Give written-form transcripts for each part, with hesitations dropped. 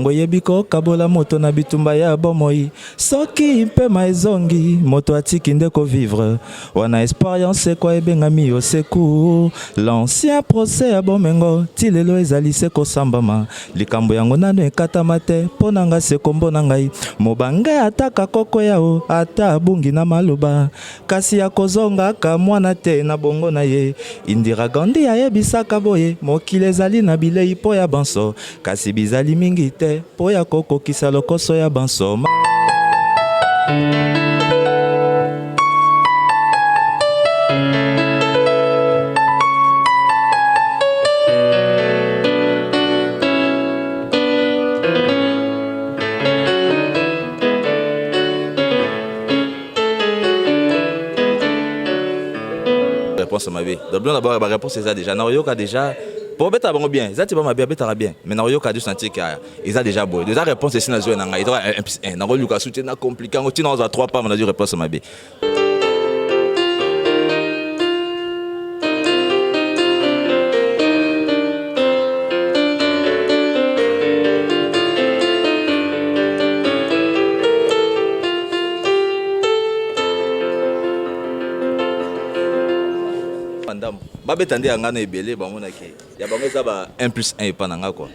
Tango yebiko kabola moto na bitumba ya bomoi. Soki mpe maezongi moto atiki ndeko vivre. Wana expérience kwa ebengami oseku. L'ancien procès ya bomengo tilelo ezali seko sambama. Likambo yango nano ekatama te ponanga sekombo na ngai. Mobange ataka koko yao ata bungi na maloba. Kasi ya kozonga ka mwana te na bongo na ye. Indira Gandhi ayebisaka boye mokili ezali na bilei po ya banso. Kasi bizali mingi te po ya kokokisa lokoso ya banso. Réponse à ma vie. D'abord, la réponse c'est ça déjà. Naroyoka déjà. Pour bêta bon bien, ça tu vas m'habiller bêta bien. Mais Naroyoka du sentir qu'ils a déjà beau. Déjà réponse c'est si na joué nanga. Il doit 1+1. Naroyoka soutien na compliqué. On tient dans 3 pas. On a dit réponse à ma vie. Babe tande anga na ebele bango na ke ya bango za ba 1+1 epa nanga quoi.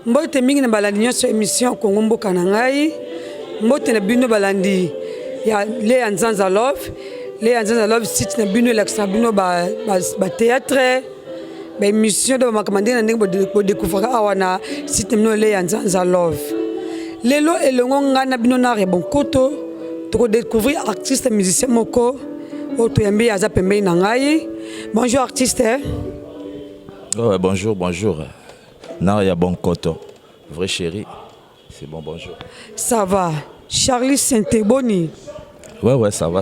Mbote mingi na balandi nyonso émission Congo Mboka na ngai. Mbote na bino balandi ya Le Nzanza Love. Le Nzanza Love site na bino la bino ba théâtre ba émission de makamande na ndenge bo découvrir awa na site na Le Nzanza Love. Lelo elongo ngana bino na Rebonkoto to découvrir artiste musicien moko oto yambi aza pembe na ngai. Bonjour artiste. Oh, bonjour. Naria Bonkoto, vrai chéri, c'est bon, bonjour. Ça va, Charlie Saint-Eboni. Ouais, ça va.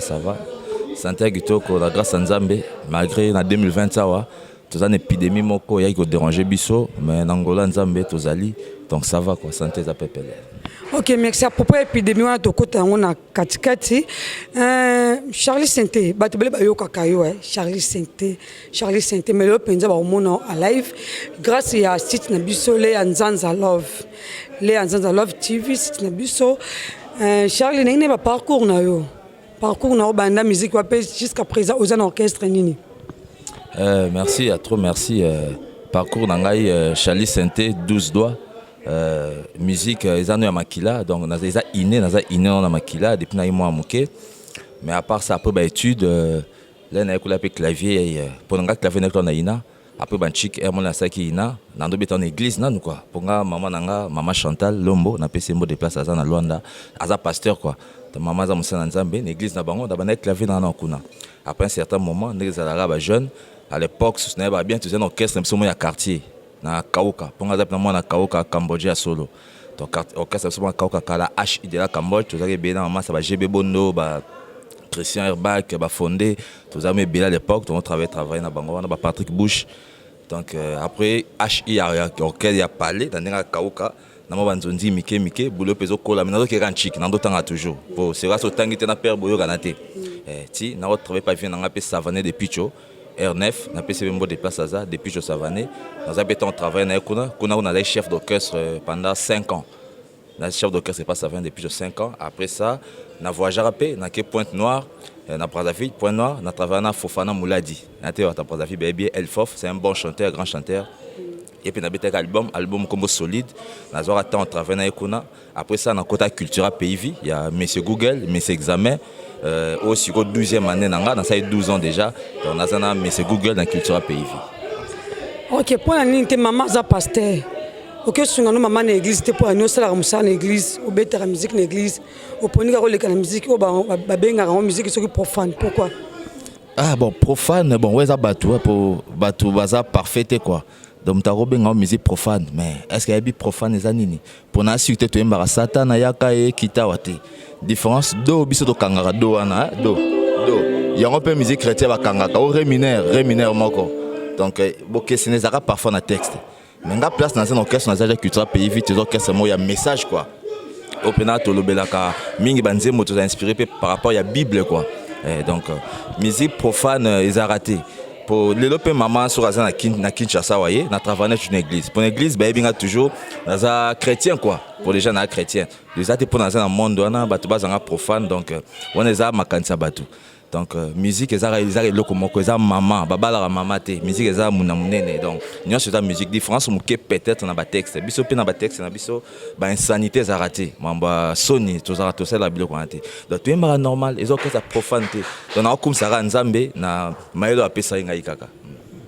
Santé Gitoko, la grâce à Nzambe, malgré en 2020, ça va. Tout une épidémie, moko, il y a déranger Bisso, mais en Angola, Nzambe, tout ali, donc ça va quoi, santé ça peut peler. Ok, merci. À propos de l'épidémie, on a katikati. Charlie Sainté, Charlie Sainté, mais le penza ba mono à live grâce à site nabiso Le Nzanza Love. Le Nzanza Love TV site nabiso. Charlie n'est pas parcours na yo. Parcours na banda musique jusqu'à présent aux orchestre nini. Merci, trop merci. Parcours nangai Charlie Sainté 12 doigts. Musique ils ont eu makila donc on a déjà inné dans makila depuis na moi moké mais à part ça après ba étude là na école avec clavier pour nga clavier na ina après ban chic mon na saki ina na ndo beton église na quoi pour nga maman Chantal Lombo na pese mbo de place à na Luanda aza pasteur quoi maman za musana nzambe na église na bango da ban clavier na kuna après un certain moment les ba jeune à l'époque ce n'est pas bien tu sais un orchestre même ya quartier na Kauka ponga za na na Kauka Cambodge solo donc orchestre souvent Kauka kala H de la Cambodge tout ça que bien maman ça va GB Bondo ba Christian Herbach ba fondé tout ça mais bien à l'époque on travaille na bango na ba Patrick Bush donc après HI orchestre ya parlé dans na Kauka na mo banzondi mike boulot peso kola mais na que ranchik na ndotanga toujours pour c'est grâce au tangi na père boyo kanate ti na travailler pas bien na pe savané de Picho R9 na PCB Mbo de place Aza depuis je Savané dans un béton travail na kuna on a chef d'orchestre pendant 5 ans. Na chef d'orchestre pas Savané depuis 5 ans. Après ça na voyageur AP na ke Pointe Noire na Brazzaville Pointe Noire na travaillé na Fofana Mouladi. Na te ta Brazzaville baby Elfof c'est un bon chanteur grand chanteur. Et puis na bétek album combo solide na zora temps travail na kuna. Après ça na Kota Cultura PIV il y a monsieur Google monsieur examen aussi au 12e année dans ça 12 ans déjà on a ça monsieur Google dans Cultura PIV. OK pour la ligne maman za pasteur. OK sunga no maman na église te pour nous sala musa na église au betera musique na église au poni ka koleka na musique au ba benga na musique soki profane pourquoi? Ah bon profane bon ouais ça batou pour batou baza parfait quoi. donc ta robe nga musique profane mais est-ce qu'il y a bi profane eza nini pour na suite to embara satana yaka e kitawa te différence do biso to kangaka do wana do yango pe musique chrétienne ba kangaka o ré mineur moko donc boke ce n'est pas parfois na texte mais nga place dans un orchestre na za culture pays vite orchestre mo ya message quoi au pena to lobelaka mingi banze moto za inspiré par rapport à Bible quoi donc musique profane ils a raté pour les lopes maman sur na Kinshasa voyez na travailler dans une église pour une église ba binga toujours dans chrétien quoi pour les gens na chrétien les até pour dans un monde on a batu bazanga profane donc on les a makanisa batu donc musique eza loko moko eza maman babala maman te musique eza muna munene donc nyonso eza musique différence moke peut-être na ba texte biso pe na ba texte na biso ba insanité eza raté mamba soni tozara tosala biloko na te donc tu est normal ezo que ça profane te donc na comme ça nzambe na mayelo apesa ngai kaka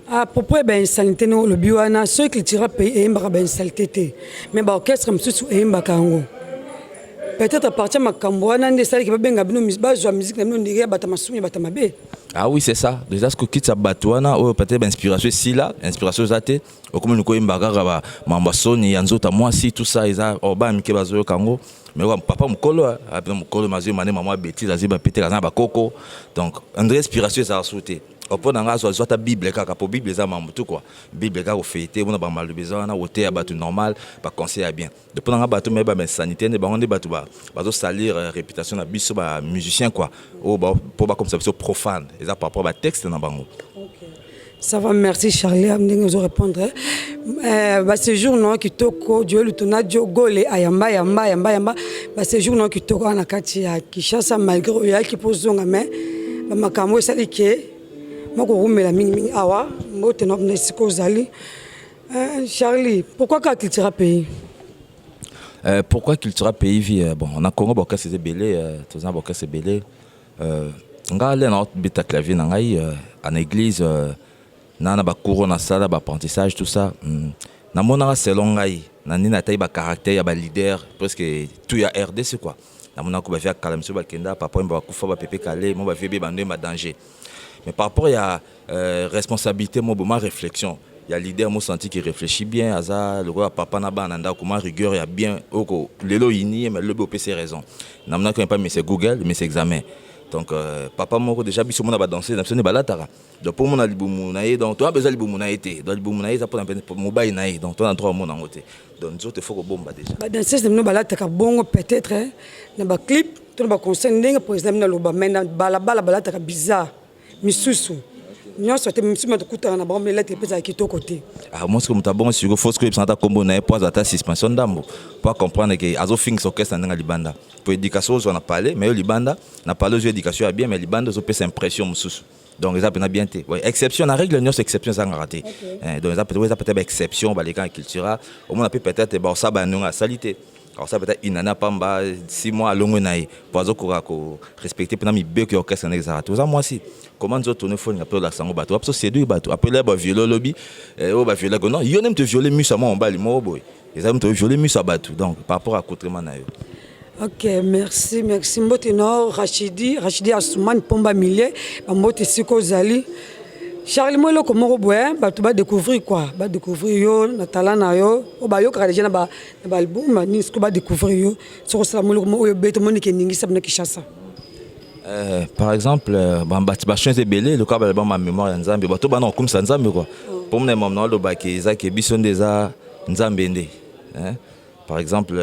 à propos de insanité no le biwana ceux qui tirent pays et mbaka insanité mais ba orchestre msusu e mbaka ngo peut-être à partir de Makambouana, des salles qui va bien gabino musique na ndiri batamasumi batamabe. Ah oui, c'est ça. Déjà ce que quitte sa batouana ou peut-être inspiration si là, inspiration zate, ou comme nous koyimba gaba mambasoni yanzota moi si tout ça ils a oba mike bazo kango. Mais papa mukolo après mukolo mazio mané maman bêtise aziba pété la ba koko. Donc André inspiration ça a sauté. Opo nanga zo ta Bible kaka po Bible za mambutu quoi. Bible ka ko fêter on a ba mal de besoin na woté abatu normal ba conseil bien. Depuis nanga batu mais ba sanité ne ba on batu ba zo salir réputation na biso ba musicien quoi. Oh ba pour ba comme ça biso profane. Et ça par rapport à texte na bango. Ça va, merci Charlie. Je vais vous répondre. Ce jour non qui toko Dieu le tona Dieu gole ayamba. Ce jour non qui toko na kati ya Kinshasa malgré ya qui pose zonga mais makambo salike moko rumela mingi awa mbote no nesiko zali. Charlie, pourquoi culture pays? Pourquoi culture pays vit bon on a Congo boka c'est belé tous en boka c'est belé ngale na beta clavier na ngai en église nana ba cours na sala ba apprentissage tout ça na mona selon ngai na nina tay ba caractère ya ba leader presque tout ya RDC quoi na mona ko ba via kalamso ba kenda papa mba kufa ba pepe kale mo ba vebe bande ma danger mais par rapport à responsabilité mo ma réflexion il y a leader mo senti qui réfléchit bien aza le roi papa na ba nanda comment rigueur ya bien oko lelo ini mais le BOP c'est raison na mona ko pas mais c'est Google mais c'est examen. Donc papa moko déjà biso mona ba danser na soni balatara donc pour mona libumu na ye donc toi besoin libumu na été donc libumu na ye ça pour mobile na ye donc toi na trois mona ngote donc nous te faut ko bomba déjà ba danser c'est no balataka bongo peut-être na ba clip to ba concert ndenge président na loba mais na balataka bizarre misusu nyonso te misusu to kutana na bombe la te pesa kitoko te ah moi ce que muta bongo sur faut que santa combo na poise ata suspension ndambo pour comprendre que azo fix orchestre ndanga libanda pour éducation on a parlé mais libanda na parlé aux éducation bien mais libanda zo pesa impression mususu donc ça peut bien été ouais exception la règle nyonso exception ça raté donc ça peut-être exception ba les camps culturels au moins peut-être ba ça ba nonga salité alors ça peut-être inana pamba 6 mois à longue naï pour ko respecter pendant mi bec orchestre na exarato ça moi aussi comment nous tourner phone après la sango bateau après c'est deux bateaux après là ba violer lobby oh ba violer non yo même te violer mus à moi on bali mo boy ils aiment te violer mus à bateau donc par rapport à coutrement na yo. Ok, merci Mbotino Rachidi Asuman Pomba Millier Mbote Siko Zali Charles moi le comment boire ba tu vas découvrir quoi ba découvrir yo na talana yo o ba yo ka déjà na ba album ni ce que ba découvrir yo sur ça moi le beto monique ningi sabna Kinshasa. Par exemple ba chanter belé le cas ba ma mémoire nzambe ba to ba non comme ça nzambe quoi pour mon moment le ba ke za ke bison déjà nzambe ndé hein par exemple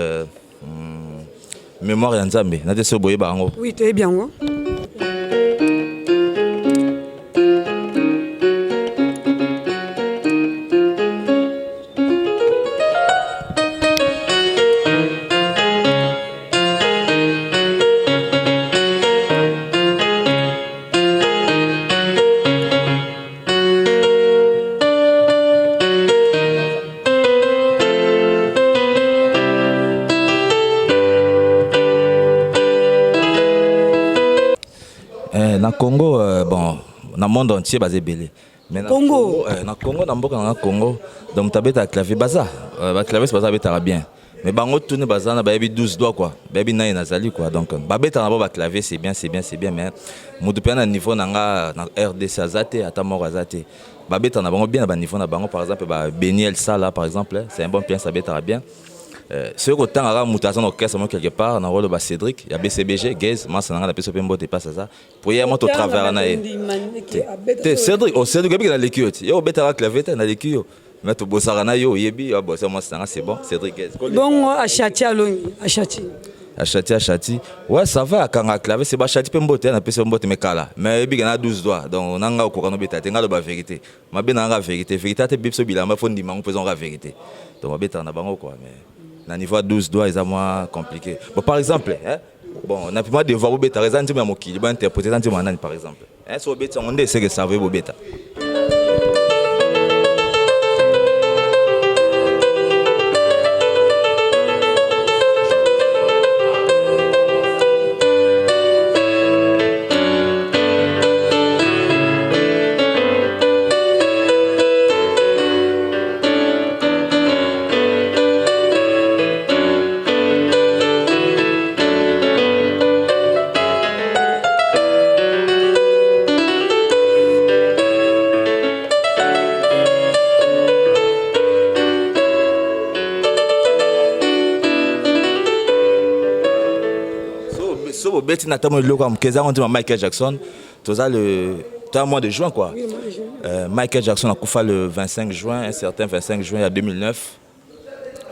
mémoire nzambe na te so boye ba ngo oui tu es bien ngo na Congo bon na monde entier basé belé mais na Congo na Congo na mboka na Congo donc tabeta clavier baza ba clavier baza beta bien mais bango tourner baza na ba 12 doigts quoi baby na nazali quoi donc ba beta na ba clavier c'est bien mais mutu pena niveau na nga na RDC azate ata moko azate babeta na bango bien na niveau na bango par exemple Beniel Sala par exemple c'est un bon pianiste abeta bien ce que tant à mutation orchestre moi quelque part dans rôle de Cédric il y a BCBG Gaze moi ça n'a la personne peut pas ça pour y moi au travers na Cédric Cédric na l'équipe yo beta clavier na l'équipe mais to bosara na yo yebi yo bossa moi c'est bon Cédric Gaze bon achati alongi achati ouais ça va quand on clavier c'est pas achati pe mbote na pesa mbote mekala mais yebi na 12 doigts donc nanga okokano beta tenga la vérité ma bien na vérité te bipso bilamba fo ndima on faisons la vérité donc beta na bango quoi mais na niveau 12 doigts c'est moins compliqué bon par exemple hein bon on a pu moi devoir beta raison tu mo ki ba interpréter tu manani par exemple hein so beta on c'est que ça veut beta beti na tamo le comme keza on dit Michael Jackson tout ça le mois de juin quoi Michael Jackson a coufa le 25 juin un certain 25 juin à 2009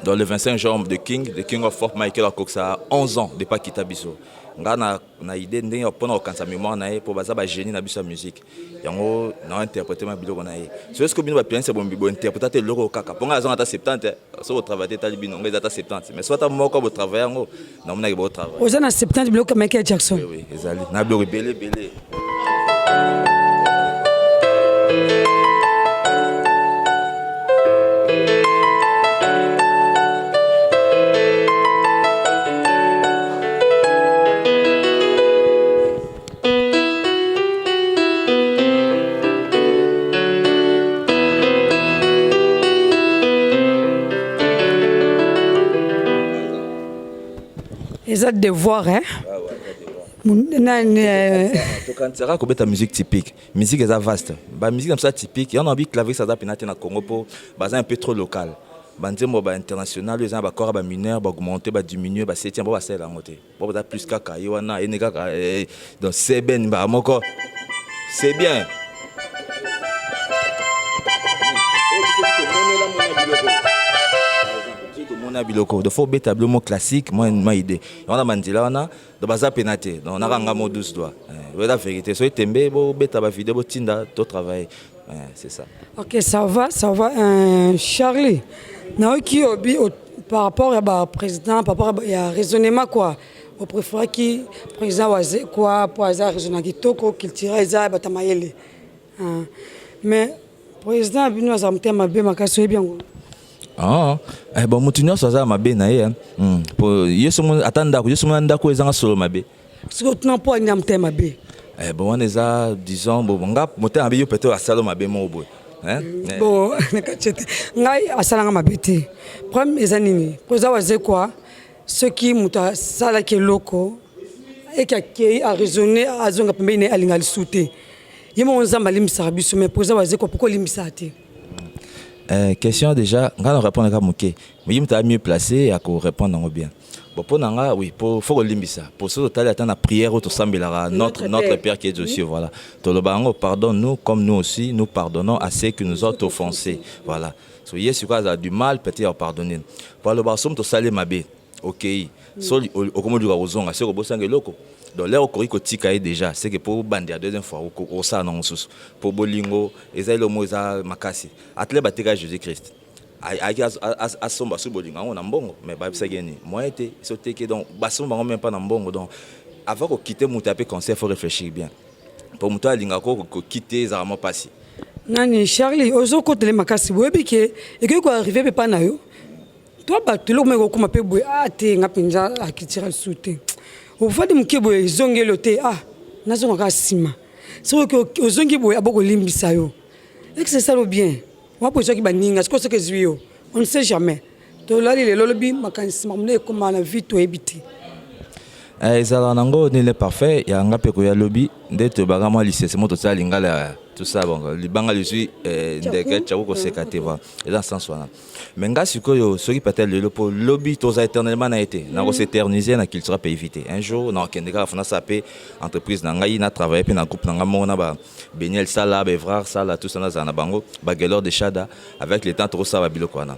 dans le 25 juin de King of Folk Michael a ça 11 ans de pas quitter biso ngana na idée ndenge pendant quand sa mémoire na pour baza ba génie na biso musique yango na interpréter ma biloko na ye c'est ce que bino ba pianiste bon bibo interpréter le loko kaka ponga azon ata 70 so au travailler ta libino ngeza ata 70 mais soit ta moko bo travailler yango na mona ke bo travailler aux na 70 biloko Michael Jackson oui ezali na biloko belé ça devoir hein tokantera kobeta musique typique musique est vaste ba musique comme ça typique y en a envie clavier ça penate na Congo pour bazin un peu trop local bandemo ba international les ba corps ba mineur ba augmenter ba diminuer ba septième ba ça la montée ba plus kaka yona eneka donc c'est ben ba moko c'est bien biloko de faut beta blemo classique moi idée on a mandila on a de baza penate donc on a ranga mo 12 doigts la vérité so tembe bo beta ba vidéo tinda to travail c'est ça OK ça va Charlie na qui obi par rapport à président par rapport à raisonnement quoi au préféré qui président waze quoi pour hasard raisonnement qui toko qu'il tire za batamayele mais président bino za mtema be makaso bien bon mutunyo soza mabe na ye pour yeso mon atanda ko yeso mon ndako ezanga solo mabe parce que tu n'as pas ni amte mabe bon on eza disons bon ngap moté mabe yo peut-être asalo mabe mo bo bon nakachete ngai asalanga mabe te problème ezanini poza waze quoi ce qui muta sala ke loko et qui a raisonné azonga pembeni alinga lisute yemo nzamba limisa biso mais poza waze quoi pourquoi limisa te question déjà quand on répond à moké mais il m'a mieux placé à répondre bien bon pour nanga oui pour faut limbisa pour ce total attendre la prière au sambela notre père qui est aussi voilà to le bango pardonne-nous comme nous aussi nous pardonnons à ceux qui nous ont offensés voilà so yes quoi a du mal peut-être pardonner pour le basom to salé mabe OK so au comme du rozonga c'est ko bosange loko donc là au koriko tika déjà c'est que pour bande la deuxième fois au ça non sous pour bolingo ezali le moza makasi atle bateka Jésus-Christ a somba sur bolingo on a mbongo mais ba bisa geni moi été sauté donc basomba même pas na mbongo donc avant de quitter mon tapé conseil faut réfléchir bien pour muto alinga ko quitter zarama passi nani Charlie ozo ko tele makasi boyebi ke et que ko arriver pas na yo toi ba telo me ko kuma pe boy te ngapinja akitira soute au fait de mkibo zongelo te nazonga ka sima c'est que ozongi boy aboko limbisa yo et que c'est ça le bien moi pour ceux qui baninga ce que zuyo on ne sait jamais to lali le lolobi makanisi mamle comme na vie to ebiti ezala nango ni le parfait ya ngape ko ya lobby ndete bagama lycée c'est moto ça lingala tout ça bon libanga lui ndeke tchako ko sekate ba et dans sens wana mais nga sikoyo soki peut-être le pour lobby toza éternellement na été na ko s'éterniser na culture peut éviter un jour na kendeka fana sapé entreprise na ngai na travailler pe na groupe na ngamo na ba Beniel Sala ba Evrar Sala tout ça na za na bango ba Gelor de Chada avec le temps trop ça ba biloko wana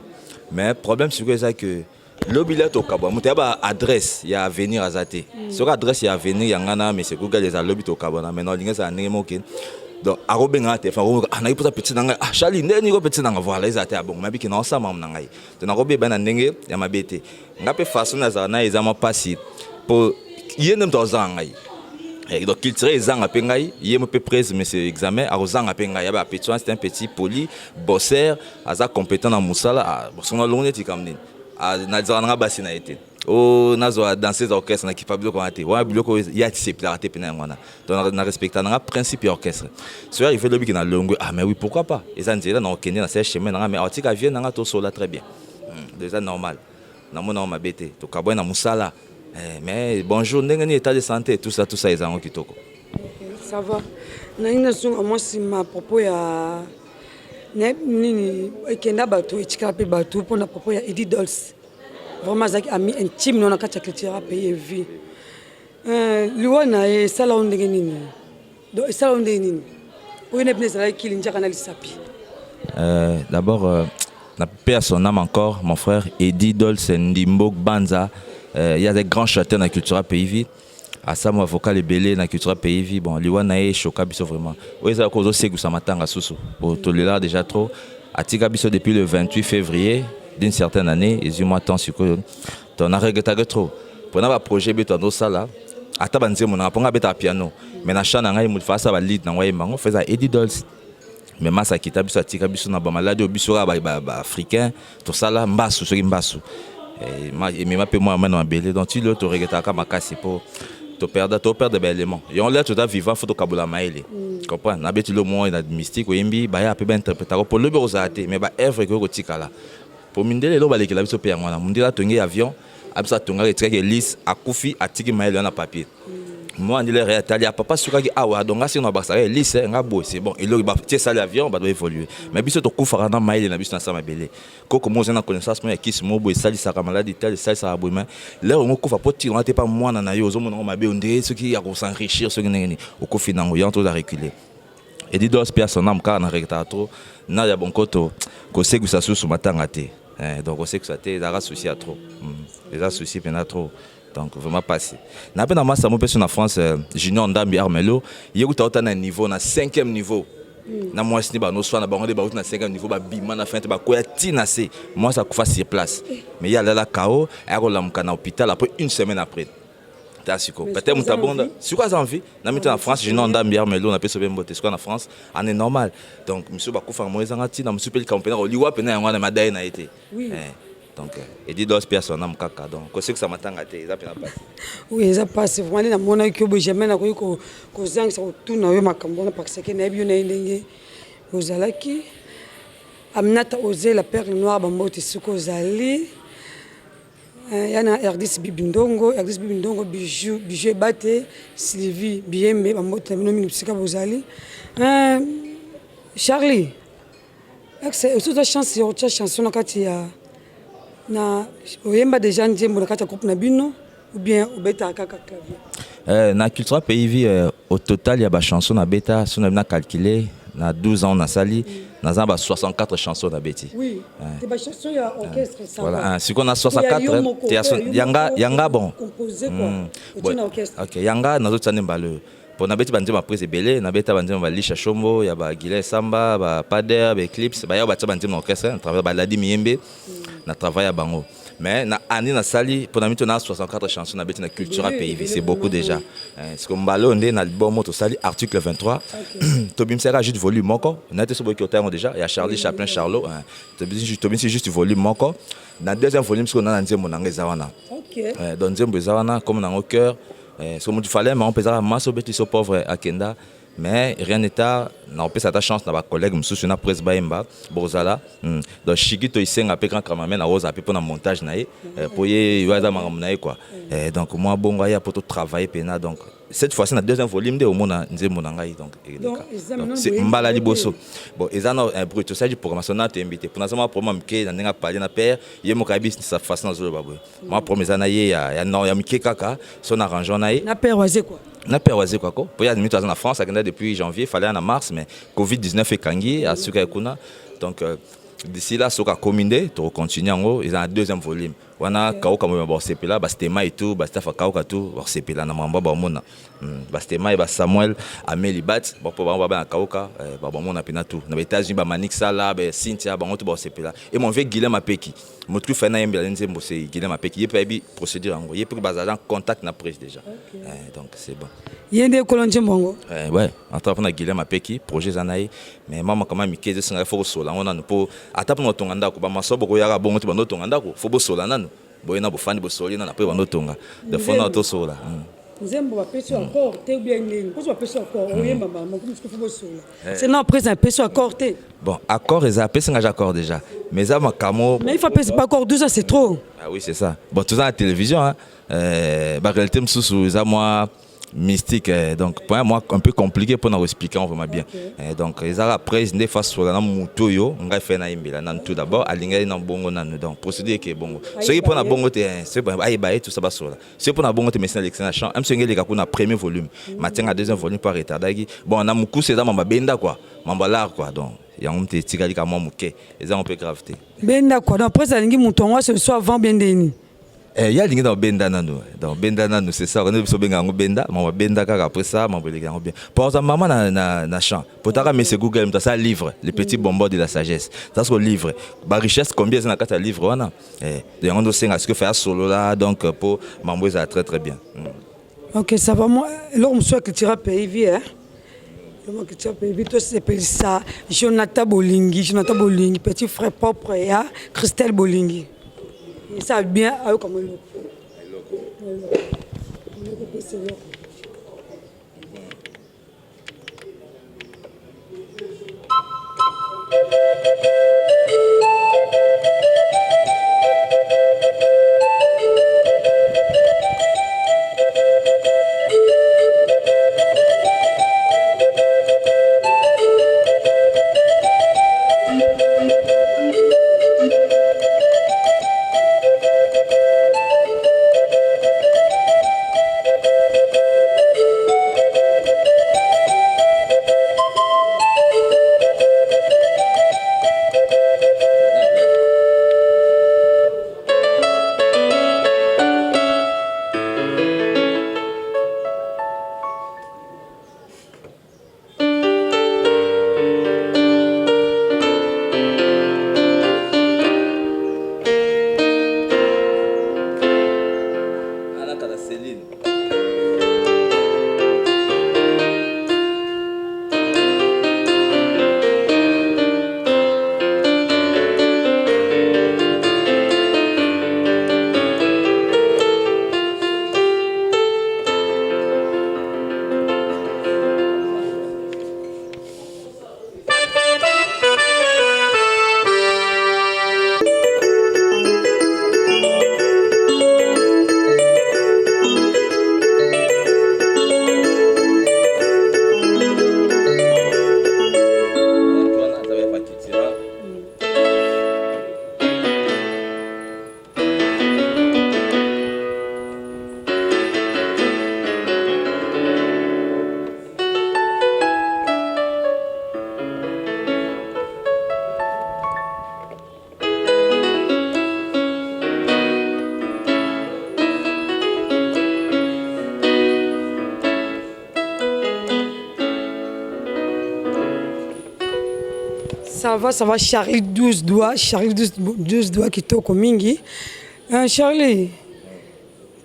mais problème c'est que le billet au Cabo, il y a adresse, il y a avenir à Zate. Sur adresse, il y a avenir, il y a un mais c'est Google les a lobby au Cabo. Maintenant, il y a un numéro qui donc à Robin Ate, enfin, on a eu pour petit nanga, ah Charlie, n'est-ce pas petit nanga voilà les Ate bon, mais qui n'ont ça mam nanga. Donc à Robin ben nenge, il y a ma bête. On a fait façon à Zana, ils ont passé pour il y a même dans un donc il tire les ans à pengai, il y a un peu près mais c'est examen à aux ans à pengai, il y a petit c'est un petit poli, bosseur, asa compétent dans Moussala, bon son long est comme na zana basi na été o nazo danser orchestre na capable ko ate wa biloko ya disciplinarité pena ngwana donc na respecter na principe orchestre so il fait le biki na longo ah mais oui pourquoi pas et ça nzela na okende na ce chemin na mais atika vient na to sola très bien déjà normal na mona ma bête to kabwa na musala mais bonjour ndenge état de santé tout ça ezango kitoko ça va na ina songa moi si ma propos ya nini ekenda bato etika pe bato pona propos ya Eddie Dolls vraiment zaki ami intime non akata culture pays vie liwana e sala ondenge nini do sala ondenge nini o ine pnesa la kili njaka na lisapi d'abord na paix à son âme encore mon frère Eddie Dolls Ndimbok Banza il y a des grands chanteurs dans la culture pays vie à ça moi vocal et belé na culture pays vie bon liwana e choka biso vraiment oui ça cause aussi que ça matanga susu pour tolérer déjà trop atika biso depuis le 28 février d'une certaine année et dis-moi tant sur que ton a regretté trop pour na projet beto dans ça là ata banze mon na ponga beta piano mais na chana ngai mu fa ça ba lead na wa yemba on fait ça Eddie Dolls mais massa kita biso atika biso na ba malade biso ba africain tout ça là mbasu soki mbasu et ma pe moi maintenant belé donc tu le to regretté ka makasi pour to perdre des éléments et on l'air tout à vivant faut to kabula maile comprends na beti le moins mystique oyembi ba ya pe ba interpréter pour le berozate mais ba œuvre que kotikala pour mindele lo balekela biso pe ngwana mundela tongi avion abisa tonga retreke lisse akufi atiki maile na papier moi on dirait réatali a papa suka ki awa donc asi na baksa lisse nga bo c'est bon et lo ba tie ça l'avion ba doit évoluer mais biso to kufa na maile na biso na sama belé koko mo zena connaissance mo ya kisi mo bo sali sa maladie tel sali sa boima là on kufa poti on était pas moi na yo zo mo na mabe onde ce qui a ko s'enrichir ce qui au kofi na yo to da reculer et dit dos personnes am ka na recta trop na ya bon koto ko segu sa sous matanga te donc on sait que ça te da souci à trop les soucis pena trop donc vraiment passé na pena massa mo personne en France junior ndambi armelo yekuta otana niveau na 5e niveau na moi si ba no so na bango de ba na 5e niveau ba bima na fin te ba koya tina c'est moi ça kufa sur place mais il y a la KO et on l'a na hôpital après une semaine après tasiko peut-être mon tabonda sur quoi envie na maintenant en France junior ndambi armelo na peso bembote sur en France on est normal donc monsieur ba kufa mo ezanga tina monsieur pe campagne o liwa pena yango na madai na été donc Eddie Dolls personne am kaka donc ko c'est que ça matanga te ça pena passe oui ça passe vraiment na mona ki obo jamais na ko zang sa tout na yo makambo na parce que na bio na ndenge ozalaki amnata oser la perle noire bambote suko zali yana RDC Bibindongo bijou bate Sylvie Biembe bambote no mini psika bozali Charlie c'est toute la chance yo chanson na kati ya na oyemba déjà njembo na kati groupe na bino ou bien obeta kaka clavier na culture pays vie au total il y a ba chanson na beta si on a calculé na 12 ans na sali na za ba 64 chansons na beti oui c'est ba chanson ya orchestre ça voilà si on a 64 yanga bon composé quoi na orchestre OK yanga na zo tsane mbalo pour na beti banje ba prise belé na beta banje ba lisha shombo ya ba Gile Samba ba Pader ba Eclipse ba ya ba banje na orchestre travail ba Ladi Miembe na travail à bango mais na année na sali pour na mito na 64 chansons na beti na culture pays c'est beaucoup déjà c'est comme mbalo ndé na album moto sali article 23 tobim sera juste volume moko na te so boki otango déjà il y a Charlie Chaplin Charlot tobim c'est juste volume moko na deuxième volume ce qu'on a nzembo na ngezawana OK donc nzembo ezawana comme na au cœur ce qu'il fallait mais on peut dire masse beti so pauvre akenda mais rien n'état na on peut sa chance na ba collègue msusu na presse baimba bozala donc chikito isenga pe grand cameraman na oza pe pour na montage na pour y waza mangam na quoi donc moi bongo ya pour tout travailler pena donc cette fois-ci na deuxième volume de au mona nzembo na ngai donc c'est mbala liboso bon ezana un bruit tout ça du programmation na te invité pour na programme ke na nga parler na père ye mo kabi sa façon na zolo babwe ma promesse na ye ya non ya mike kaka son arrangement na ye na père waze quoi na père waze quoi ko pour ya limite en France akenda depuis janvier fallait en mars mais Covid-19 ekangi asuka kuna donc d'ici là soka communiquer to continuer ngo ils ont un deuxième volume wana kauka mo ba sepela ba stema et tout ba stafa kauka tout ba sepela na mamba ba mona ba stema et ba Samuel Ameli Bat ba po ba ba kauka ba mona pena tout na États-Unis ba Manik Sala ba Cynthia ba ngoto ba sepela et mon vieux Guillaume Apeki mo tu fait na yembe la nzembo c'est Guillaume Apeki yepe bi procédure ngo yepe ba za contact na presse déjà donc c'est bon yende kolonje mbongo ouais entre na Guillaume Apeki projet zanaï mais maman comment mikeze singa faut sola on a po ata pour notre nganda ko ba masobo ko yaka bongo to ba notre nganda ko faut sola nanu boyena bofandi bosoli na pe ba notonga de fona to sola nzembo ba peso accord te bien nini ko ba peso accord oyemba mama ko musko faut sola c'est non présent peso accord te bon accord et ça peso nga j'accord déjà mais ça makamo mais il faut peso pas accord 12 ans c'est trop ah oui c'est ça bon tout ça à la télévision hein ba réalité msusu za moi mystique donc pour moi un peu compliqué pour nous expliquer vraiment bien donc ils ont après des fois sur la moto yo on va faire na imbela nan tout d'abord alinga na bongo nan donc procédure que bongo ce qui pour na bongo te c'est pas aïe tout ça ba sur là c'est pour na bongo te mais c'est l'excellent chant même si ngeli ka kuna premier volume matin à deuxième volume pas retardaki bon na muku c'est dans mamba benda quoi mamba l'art quoi donc ya on te tikali ka moi muke ils ont un peu gravité benda quoi donc après alingi mutongo ce soit avant bien deni il y a des dans benda nanu c'est ça on est sur benga benda maman benda kaka après ça maman les gars bien pour exemple maman na chant pour ta mais c'est Google ça livre les petits bonbons de la sagesse ça c'est le livre ba richesse combien ça na carte livre wana et on doit ce que faire solo là donc pour maman ça très très bien OK ça va moi l'homme soit que tu as pays vie hein comment que tu as pays toi c'est ça Jonathan Bolingi petit frère propre et Christelle Bolingi ça bien comme le ça va Charlie 12 doigts qui toque au mingi Charlie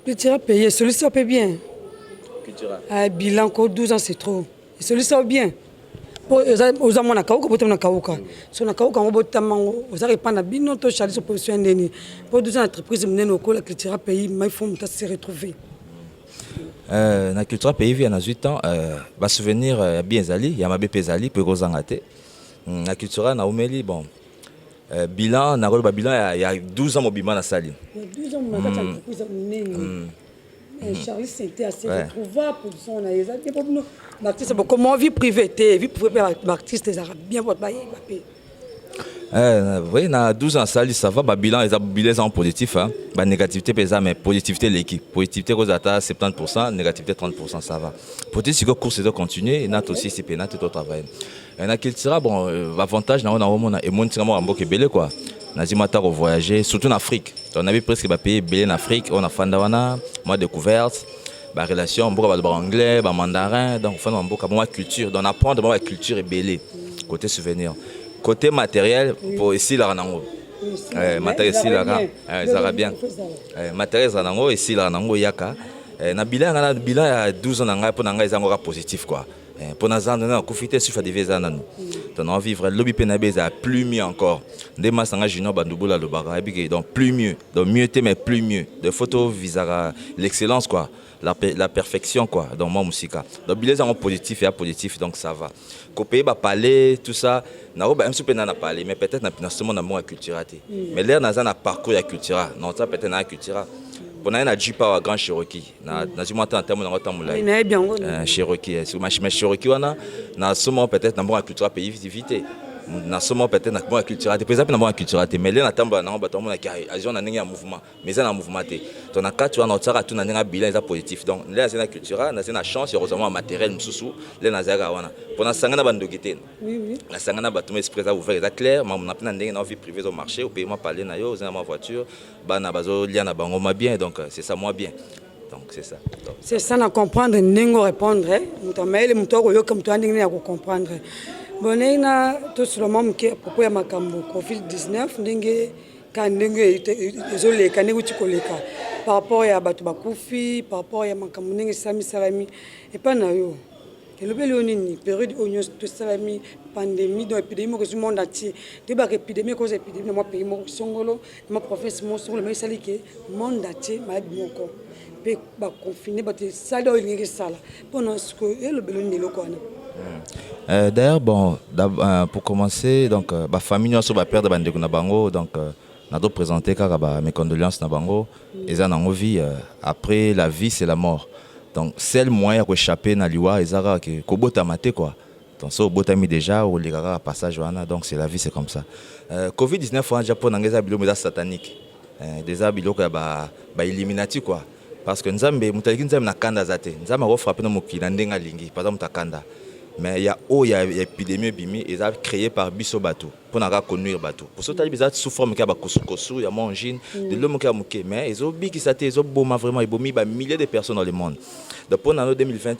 tu as payé celui-ci paye bien bilan encore 12 ans c'est trop celui-ci bien aux amona kauka bote na kauka so na kauka ngo botama ngo za répandre bino to Charlie so position ndeni pour 12 ans entreprise mnene ko la culture pays mais il faut se retrouver na culture pays vient à 8 ans va souvenir bien zali ya mabe pezali pe kozangate na culture na omeli bon bilan na bilan il y a 12 ans mobima na sali 12 ans na entreprise mnene Charlie Sainté assez retrouvable pour son artiste comment vie privée vie privée artiste bien votre bail. Oui, na 12 ans ça va bilan en positif hein. Ba négativité pesa mais positivité l'équipe. Positivité cause à 70%, négativité 30% ça va. Positif que course de continuer et nat aussi c'est pénal tout travail. Et na culture bon avantage na on a et mon tiramo ambo ke belé quoi. Na zimata ko voyager surtout en Afrique. On avait presque ba pays belé en Afrique, on a fandawana, moi découverte, ba relation beaucoup ba anglais, ba mandarin, donc on a beaucoup moi culture, donc apprendre moi culture et belé côté souvenir. Côté matériel, pour ici, là, matériel ici, là, ça va bien. Matériel, ça va ici, là, yaka. Na bilan, il y a 12 ans, pour nous, c'est encore positif, quoi. Pour nous, on a profité sur des vis ans. On a vivre le lobby pénabé, ça plus mieux encore. Des masses en junior, bandouboula, le baga, donc plus mieux, donc mieux, mais plus mieux. Des photos visant l'excellence, quoi. La perfection quoi dans mon musique donc bilets en positif et à positif donc ça va copier va parler tout ça na ba msupe na parler mais peut-être na seulement na mon culture mais l'air na parcours ya culture non ça peut-être na culture pour na jipa wa grand Cherokee na zimwa en terme na temps Cherokee sur ma Cherokee wana na seulement peut-être na mon culture pays vite na somo peut-être na bon culture te présenter na bon culture te mais là na tamba na ba tomo na ki azion na ndenge ya mouvement mais ça na mouvement te to na katu na tsaka tout na ndenge bilan za positif donc là c'est na culture na c'est na chance heureusement matériel msusu là na zaga wana pour na sangana bandokite oui na sangana ba tout esprit ça ouvert ça clair mais na ndenge na vie privée au marché au pays moi parler na yo za ma voiture ba na bazo lia na bango ma bien donc c'est ça moi bien. Donc c'est ça. C'est ça na comprendre ndenge répondre mutamele mutoko yo comme toi ndenge ya comprendre. Bonena tout seulement que propos ya makambo Covid-19 ndenge ka ndenge ezole ka ndenge utikoleka par rapport ya bato bakufi par rapport ya makambo ndenge salami et pas na yo kelobeli onini période onyo to salami pandémie donc épidémie que tout le monde entier de ba épidémie cause épidémie moi pays mo songolo ma province mo songolo mais sali que monde entier malade moko pe ba confiné ba te sali o lingi sala pendant ce que elobeli onini lokwana. D'ailleurs, bon, pour commencer, donc, ma famille nous a perdu bandeko na bango, donc, nous avons présenté mes condoléances na bango. Et ça, dans vie, après la vie, c'est la mort. Donc, c'est le moyen d'échapper na liwa, et ça, que kobota maté quoi. Donc, ça, kobota mi déjà, ou les gars passage donc c'est la vie, c'est comme ça. Covid-19 en Japon, on a des biloko satanique, des biloko ba illuminati quoi. Parce que nous avons na kanda zate, nous avons frappé nos mokila ndenga lingi, par exemple kanda. Mais il y a épidémie bimi et ça créé par biso bateau pour n'a conduire bateau pour ça il y a sous forme qu'il y a kosu il y a mangine de l'homme qui a muké mais ils ont bi qui ça ils ont boma vraiment ils bomi ba milliers de personnes dans le monde donc pour l'année 2020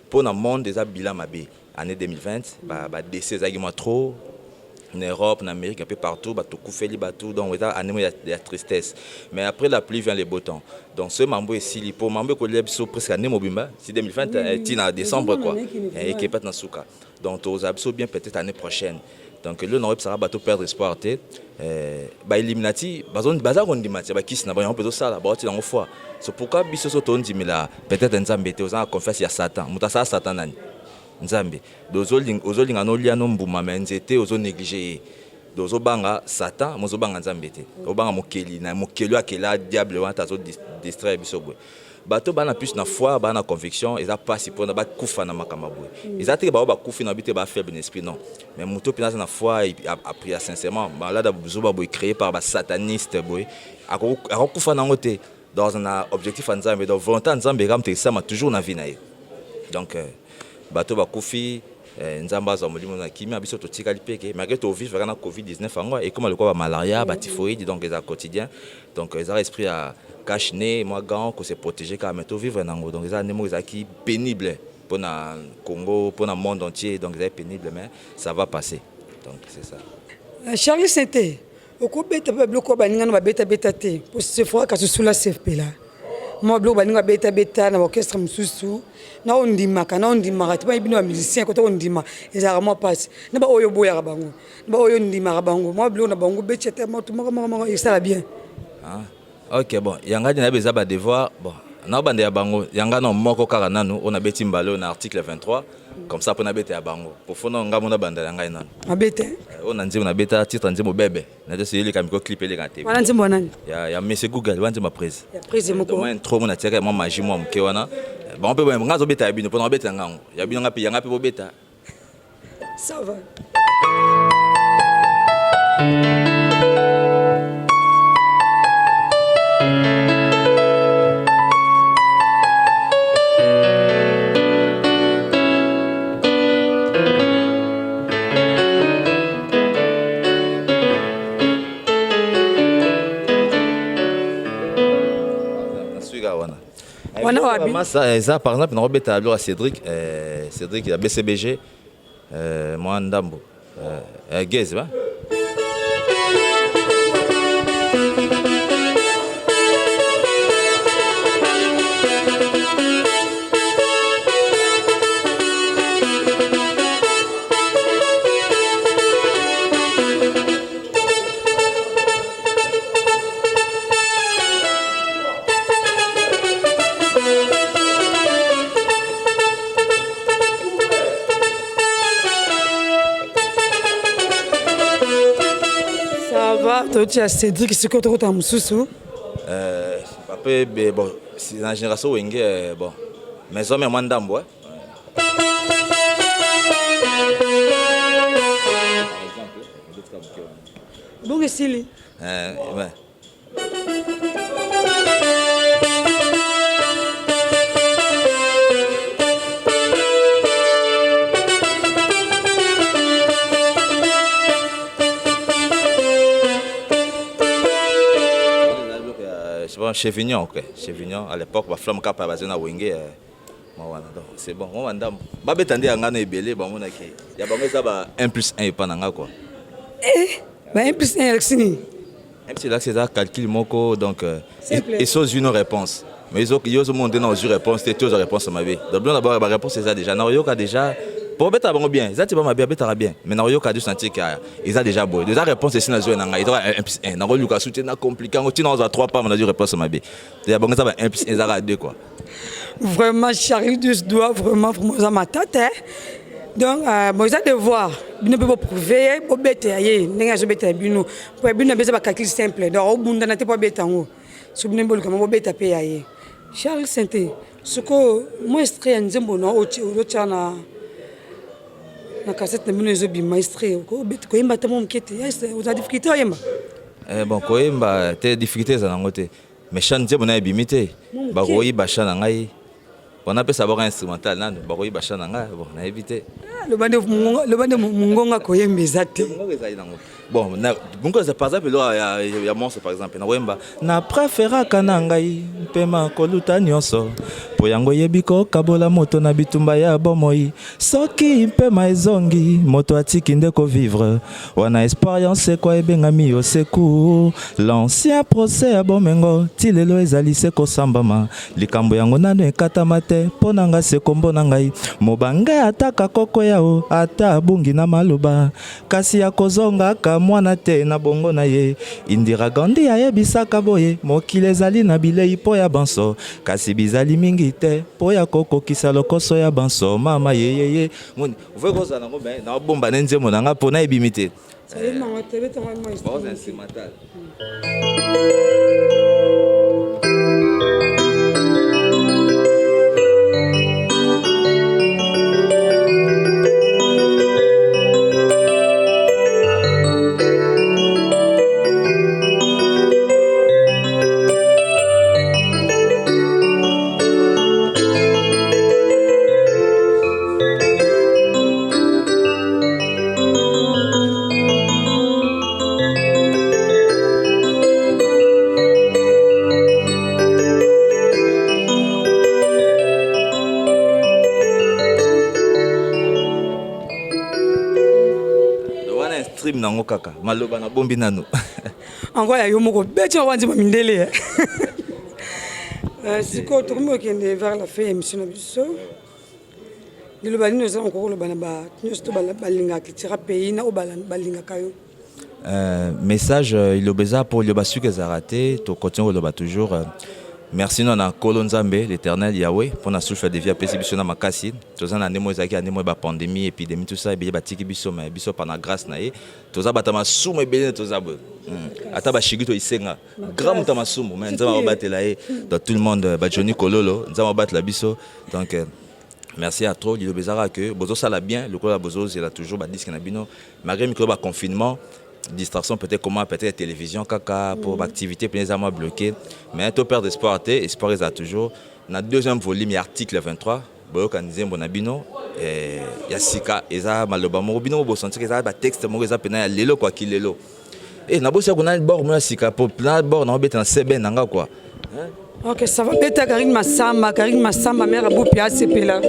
pour le monde des bilan mabé année 2020 ba décès agima trop en Europe, en Amérique, un peu partout, tout couffer les bateaux, donc il y a la tristesse. Mais après la pluie vient les beaux temps. Donc ce mambo ici, pour mambo que les absos presque année mobimba, si 2020 est en décembre quoi, et qui est pas dans souka. Donc aux absos bien peut-être l'année prochaine. Donc le nord ça va bateau perdre espoir té. Ba Illuminati, bazon bazar on dit mati, ba kiss na ba on peut ça là, ba tu dans foi. C'est pourquoi biso so ton dit mais là peut-être nzambe té aux confesse il y a Satan. Mutasa Satan nani. Nzambe ozolinga nolia no mbuma mais nzete ozo négliger dozo banga Satan mozo banga nzambe te obanga mokeli na mokeli akela diable wana tazo distraire biso boy bato bana plus na foi bana conviction eza pasi pona ba kufa na makama boy eza te ba kufi na bité ba faible esprit non mais moto pina na foi a prié sincèrement ba là da buzo boy créé par ba sataniste boy akufa na ngote dans un objectif nzambe donc volonté nzambe ram te ça ma toujours na vie na ye donc bateau bakufi nzamba za molimo na kimia biso to tikali peke malgré to vivre na Covid-19 angwa et comme le quoi malaria ba typhoïde donc les quotidien donc les esprit à cache-nez moi gant que se protéger quand même to vivre nango donc les animaux qui pénible pour na Congo pour na monde entier donc c'est pénible mais ça va passer donc c'est ça. Charlie Sainté okobeta bloco baninga na beta te pour se fois ka sous la CFP là. Moi bloc baninga beta na orchestre mususu na ondimaka na ondimaka te ba ibino musicien ko to ondima ezara moi passe na ba oyo boya bango ba oyo ndimaka bango moi bloc na bango beta mo tout mo ça bien ah OK bon yanga na beza ba devoir bon na bande ya bango yanga no moko kaka nanu on a beti mbalo na article 23 comme ça pona bete ya bango pour fona ngamo na bande yanga nanu abete on a nzimo na beta titre nzimo bebe na de seli kamiko clip ele ka TV wana nzimo nani ya monsieur Google wana nzimo prise ya prise moko moi trop mon attirer moi magie moi mke wana bon pe bon ngazo beta ya bino pona beta ngango ya bino ngapi yanga pe bo beta ça va. Ça, par exemple, on a à Cédric, Cédric, il a BCBG, moi, Ndambo, Gaze, hein? Tu as Cédric qui se côtoie à Moussoussou. Après, bon, c'est la génération Wenge, bon, mais hommes et moi Ndambo. Bon, et Sili. Ouais. Chez Vignon, ok. Chez Vignon, à l'époque, la flamme cap à Bazena Wenge. C'est bon. Moi, madame, Babé Tandé a gagné belé, bon, on a qui. Il y a pas 1 plus 1 et pas nanga quoi. Eh, 1 plus 1 Alexini. C'est là que c'est un calcul moko, donc ils sont une réponse. Mais ils ont monté dans une réponse, c'était deux réponses à ma vie. Donc d'abord la réponse c'est ça déjà. Naoyoka déjà. Pour bêta bien, ça tu vas bien, bêta bien. Mais Naoyoka du senti qu'ils ont déjà beau. Déjà réponse c'est sinon nanga. Il doit 1 plus 1. Naoyoka soutien compliqué. On tient dans 3 pas, on a dit réponse à ma vie. Déjà bon ça va 1 plus 1 ça va 2 quoi. Vraiment Charlie Douce doit vraiment ça ma tête. Donc moi ça devoir, ne peut pas prouver, pour bêta aye, n'enga je bêta bino. Pour bino bêta pas calcul simple. Donc au bout n'a pas bêta ngo. Sur bino bol comme bêta paye aye. Charles Santé, ce que moi extrait nzembo no au tchana na cassette na bino ezobi maestri ko bêta ko yemba tamo mkete. Vous avez difficulté yemba. Bon ko yemba te difficulté za ngote. Mais chan nzembo na ebimité. Ba ko yiba chan ngai. On appelle ça un instrumental, non? Baroui Bachananga, bon, on a évité. Le bande Mungonga Koyembe Zate. Bon, par exemple, il y a Monstre, par exemple. Na préféra Kanangai, Pema Koluta Nyonso. Poyango Yebiko, Kabola Moto na bitumba ya Bomoi. Soki Pema Ezongi, Moto Atikinde ko vivre. Wana expérience quoi ebengami au secours. L'ancien procès à Bomengo, Tilelo ezali seko sambama. Likambo yango nano ekatamate. Ponanga se kombo nangai mobange ataka koko yao ata bungi na maluba kasi ya kozonga ka mwana te na bongo na ye Indira Gandhi ayebisaka boye mokile ezali na bilei po ya banso kasi bizali mingi te po ya kokokisa lokoso ya banso mama yeyeye moni uve koza nango ben na bomba nenzemo nanga pona ebimite c'est instrumental. nango kaka maloba na bombi nanu encore ya yo moko beti wanzi mindele siko tokomo kende vers la fin émission na biso le balini nous encore le bana ba nyusto balinga kitira pays na balinga kayo message il obeza pour le basu que ça raté to continue le toujours Merci non na Kolo Nzambe, l'Éternel Yahweh, pour na souffle de vie à pesi biso na makasi. Toza na nemo ezaki nemo ba pandémie, épidémie tout ça et ba tiki biso mais biso par la grâce na ye. Toza batama sumu ebele toza bo. Ata ba shigito isenga. Grand mutama sumu mais nzama batela ye dans tout le monde ba Johnny Kololo, nzama batela biso. Donc merci à trop Lilo Bezara que bozo sala bien, le Kola bozo il a toujours ba disque na bino malgré micro ba confinement. Distraction peut-être comment peut-être télévision caca pour activité pour les amours bloqués mais tout perd d'espoir espoir ils a toujours na deuxième volume il y a article 23 boyo kanizé bonabino et ya sika eza maloba mo bino bo sentir que ça ba texte mo eza pena ya lelo quoi qui lelo et na bosia kuna bord mo sika pour plan bord na beta na sebe nanga quoi. OK, ça va beta Karine Massamba mère abou pia sepela.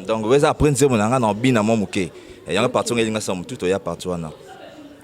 Donc, après, nous avons bien momuke. Il y a un parti qui est en tout, il y a parti wana.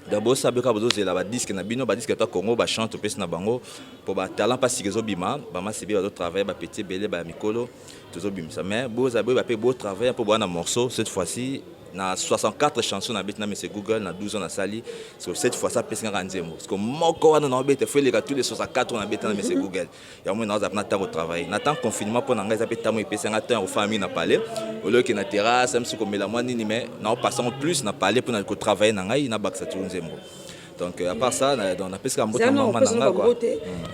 D'abord, ça veut dire que la disque na bino, disque to Congo, ba chante pesi na bango pour ba talent pas si que bima, ba ma sebi ba travail, ba petit belé, ba mikolo, tout bim ça. Mais bo za ba beau travail pour boire un morceau cette fois-ci. Na 64 chansons na bête na monsieur Google na 12 ans na sali so cette fois ça pesi nga nzembo parce que moko wana na bête fait les tous les 64 na bête na monsieur Google ya moi na za na temps au travail na temps confinement pour nga za bête tamo pesi nga temps au famille na parler au lieu que na terrasse même si comme la moi ni mais na passant plus na parler pour na travailler na ngai na baksa tu nzembo. Donc à part ça on a pesi ka mboka mama na quoi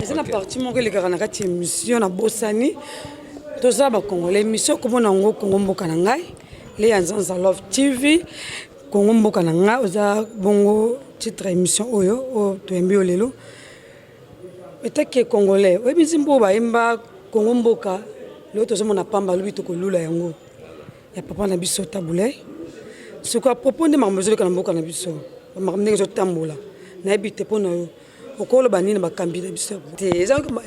c'est la partie mon que les gars na kati émission na Bossani to za ba congolais émission comme na ngo Congo mboka na ngai les Nzanza Love TV Congo mboka na nga oza bongo titre émission oyo o toyembi olelo etake congolais oyebi nzimbo bayemba Congo mboka lelo tozomona pamba lobi tokolula yango ya papa na biso tabule soko a propos de makambo ezoleka na mboka na biso makambo ndenge ezotambola nayebi te mpo na yo okoloba nini bakambi na biso te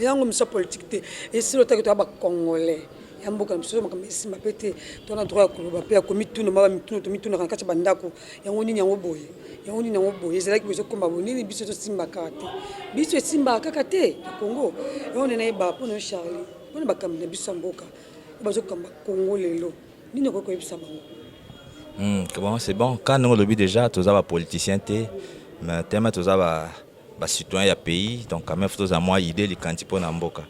yango miso politique te esili otaki toya bacongolais mboka biso makambo esimba pe te tona droit ya koloba pe akomi tuna maba mituna tomituna kana kati ya bandako yango nini yango boye ezalaki bezokomba bonini biso tosimbaka te biso esimbaka kaka te ya Congo yango nde nayeba mpona yo Charlie mpona bakambi na biso ya mboka bazokamba Congo lelo nini okoki koyebisa bango. C'est bon quand nous lobi déjà toza ba politicien te mais tellement toza ba citoyen ya pays donc quand même faut moi idée les kanti pour na mboka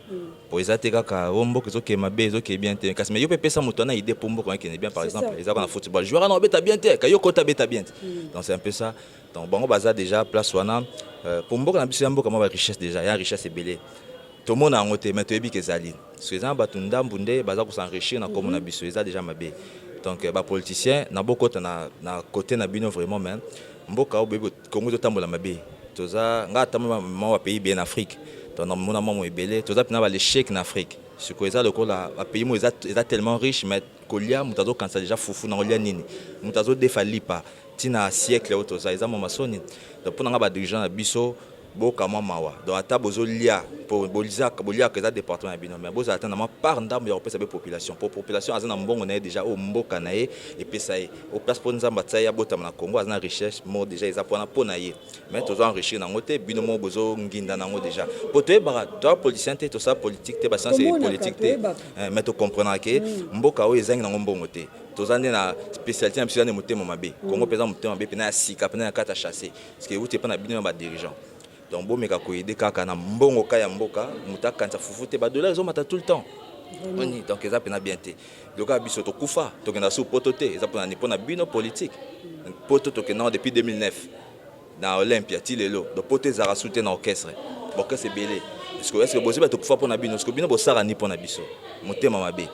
pour ezate kaka mboka ezoke mabe ezoke bien te kasi mais yo pe pesa moto na idée pour mboka qui est bien par exemple les dans football joueur na beta bien te kayo kota beta bien donc c'est un peu ça donc bango baza déjà place wana pour mboka na biso ya mboka ma richesse déjà ya richesse ebele tout le monde a ngote mais to ebi kezali parce que za batu ndambu nde baza ko s'enrichir na comme na biso eza déjà mabe donc ba politicien na boko na côté na bino vraiment même mboka o bebe Congo to tambola mabe toza ngata ma pays bien Afrique donc mon amour ebele toza pina ba l'échec en Afrique ce que ça le la pays mo est tellement riche mais kolia mutazo kansa déjà fufu na kolia nini mutazo defali pa tina siècle o toza eza mo masoni donc pour nga ba dirigeant na biso boka mawa donc ata bozo lia pour bolia que ça département ya bino mais bozo atteindre ma part ndambo ya pesa be population pour population azana mbongo na déjà o mboka na ye et pesa ye au place pour nzamba tsaya bota na Congo azana richesse mo déjà ils apona pona ye mais tozo enrichir na ngote bino mo bozo nginda na ngo déjà pour te bara toi politicien te to ça politique te ba sens politique te mais to comprendre que mboka o ezangi na mbongo te tozande na spécialité na psila ne motema mabe Congo pesa motema mabe pena sika pena kata chasser parce que vous te pas na bino ba dirigeant. Donc bon meka ko aider kaka na mbongo ka ya mboka mutaka nta fufute ba dollars ezomata tout le temps. Oni donc eza pena bien te. Loka biso to kufa to kena sous potote eza pona ni pona bino politique. Poto to kena depuis 2009 na Olympia ti lelo do pote za rasoute na orchestre. Orchestre belé. Est-ce que bozi ba to kufa pona bino parce que bino bo sara ni pona biso. Motema mabe.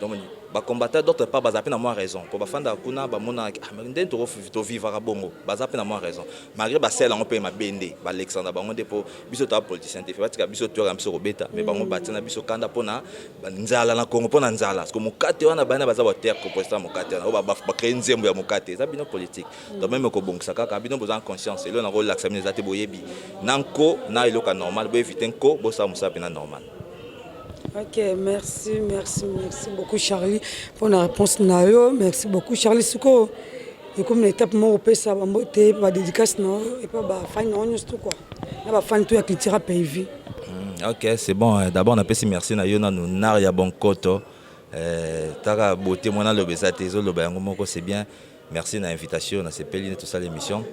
Donc ba combattre d'autres pas baza pe na moi raison pour ba fanda kuna ba mona ndeni to vivre bongo baza pe na moi raison malgré ba sel on peut ma bende ba Alexandre bango de pour biso to politicien te fait biso to ramso robeta mais bango batina biso kanda pona nzala na Congo pona nzala parce que mokate wana bana baza ba terre compostant mokate wana ba créer nzembo ya mokate za bino politique donc même ko bongisa kaka bino besoin conscience et là na relax amine za te boyebi nanko na iloka normal bo éviter nko bo sa musa pe na normal. Ok, merci beaucoup Charlie pour la réponse nayo. Merci beaucoup Charlie. Suko, et comme l'étape moi au ça va monter, va dédicace non et pas bah fin non tout quoi. na bafani to ya culture PV. Ok, c'est bon. D'abord, on a fait merci à Yona Naria Bonkoto. Tara beauté, moi, le besate, c'est bien. Merci de l'invitation, on a fait tout ça l'émission.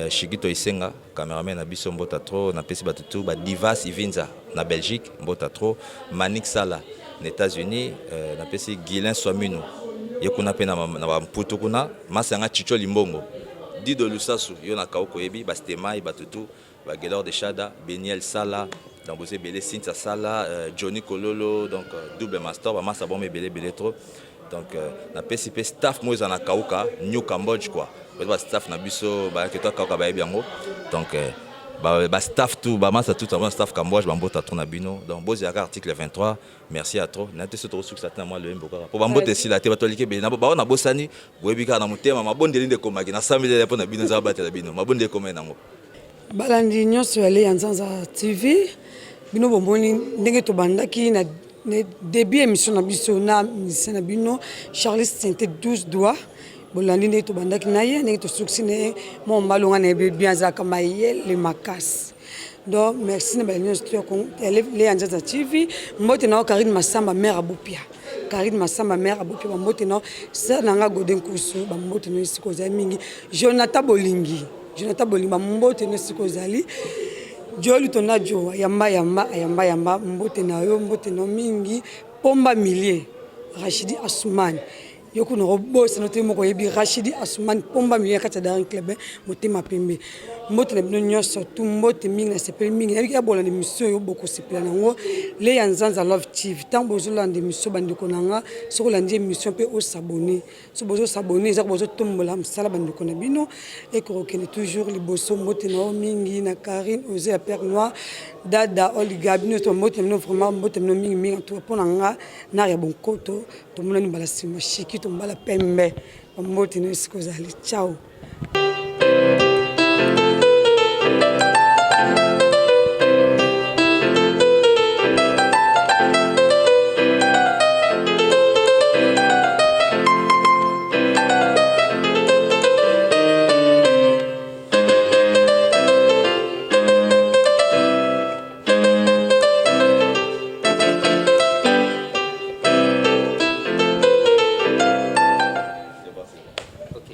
Shigito Isenga, caméraman na biso mbota trop, na pesi batutu ba Divas Ivinza na Belgique, mbota trop, Manik Sala na États-Unis, na pesi Guilin Swamino. Yekuna pe na mputu kuna, masanga Chicho Limbongo. Dido Lusasu, yo na Kaoko Yebi, ba Stemai batutu, ba Gelor de Chada, Beniel Sala, donc vous avez Cynthia Sala, Johnny Kololo, donc double master, ba massa bon belé trop. Donc na PCP staff moi na Kauka, New Cambodge quoi. Ba staff na biso ba que toi Kauka ba biango. Donc ba staff tout ba massa tout avant staff Cambodge ba mbota trop na bino. Donc bozi article 23. Merci à trop. Na te so trop succès na moi le mboka. Pour ba mbote si la te ba to like be na ba na bosani, boyebika na mutema mabonde linde komaki na 100 000 pour na bino za ba te na bino. Mabonde komena nango. Balandi nyonso yale ya Nzanza TV. Bino bomboni ndenge to bandaki na début émission na biso na musicien na bino Charles Sainté 12 doigts bolandi ndenge to bandaki na ye ndenge to succès ne mo malonga na bien za kama ye le makas. Donc merci na balandi nyonso ko les Nzanza TV mbote na Karine Masamba mère Abupia. Karine Masamba mère Abupia mbote na sa nanga Godin Kusu ba mbote no siko za mingi Jonathan Bolingi mbote no siko zali Joli tonajo yamba mbote na yo mbote no mingi pomba millier Rachidi Asuman yoku no boss no temo ko yebi Rachidi Asuman pomba millier kata dans club motema pembe mbote na bino nyonso tu mbote mingi na sepeli mingi ya bola de mission yo boko sepela nango le ya Nzanza Love TV tant bozo la de mission bandiko nanga soko la mission pe o s'abonner so bozo s'abonner za bozo tombola msala bandiko na bino et ko kene toujours les bosso mbote na mingi na Karine Osé Père Noir dada Oligabi no to mbote no vraiment mbote no mingi to pona nga na ya bonkoto to mona ni bala sima shiki to mbala pembe mbote no sikozali ciao.